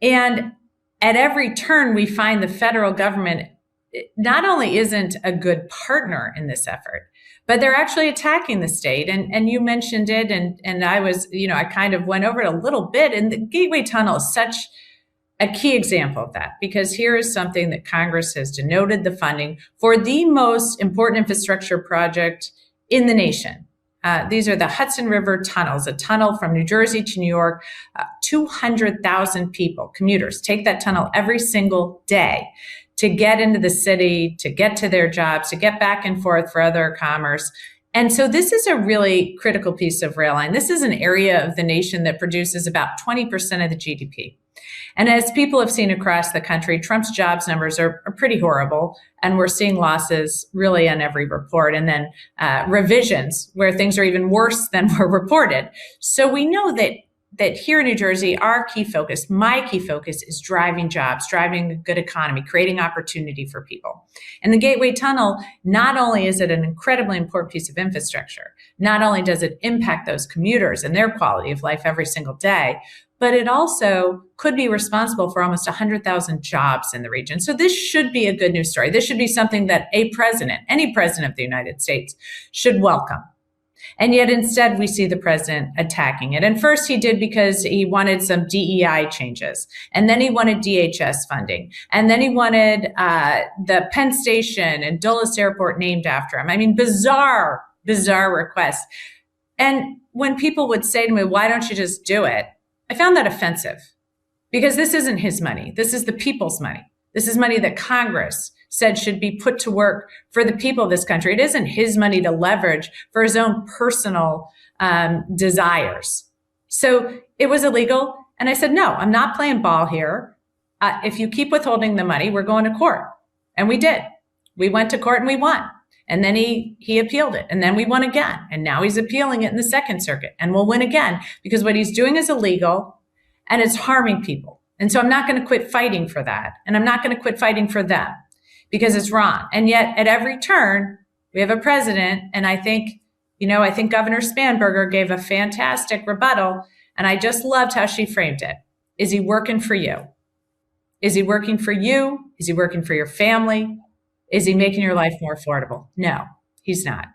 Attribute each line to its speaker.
Speaker 1: And at every turn, we find the federal government not only isn't a good partner in this effort, but they're actually attacking the state. And you mentioned it, and I was, I kind of went over it a little bit. And the Gateway Tunnel is such a key example of that, because here is something that Congress has denoted the funding for the most important infrastructure project in the nation. These are the Hudson River tunnels, a tunnel from New Jersey to New York. 200,000 people, commuters, take that tunnel every single day to get into the city, to get to their jobs, to get back and forth for other commerce. And so this is a really critical piece of rail line. This is an area of the nation that produces about 20% of the GDP. And as people have seen across the country, Trump's jobs numbers are pretty horrible. And we're seeing losses really on every report, and then revisions where things are even worse than were reported. So we know that here in New Jersey, our key focus, my key focus, is driving jobs, driving a good economy, creating opportunity for people. And the Gateway Tunnel, not only is it an incredibly important piece of infrastructure, not only does it impact those commuters and their quality of life every single day, but it also could be responsible for almost 100,000 jobs in the region. So this should be a good news story. This should be something that a president, any president of the United States, should welcome. And yet instead we see the president attacking it. And first he did because he wanted some DEI changes. And then he wanted DHS funding. And then he wanted the Penn Station and Dulles Airport named after him. I mean, bizarre requests. And when people would say to me, why don't you just do it? I found that offensive, because this isn't his money. This is the people's money. This is money that Congress said should be put to work for the people of this country. It isn't his money to leverage for his own personal desires. So it was illegal. And I said, no, I'm not playing ball here. If you keep withholding the money, we're going to court. And we did. We went to court and we won. And then he appealed it. And then we won again. And now he's appealing it in the Second Circuit. And we'll win again, because what he's doing is illegal and it's harming people. And so I'm not going to quit fighting for that. And I'm not going to quit fighting for them, because it's wrong. And yet at every turn, we have a president. And I think Governor Spanberger gave a fantastic rebuttal. And I just loved how she framed it. Is he working for you? Is he working for you? Is he working for your family? Is he making your life more affordable? No, he's not.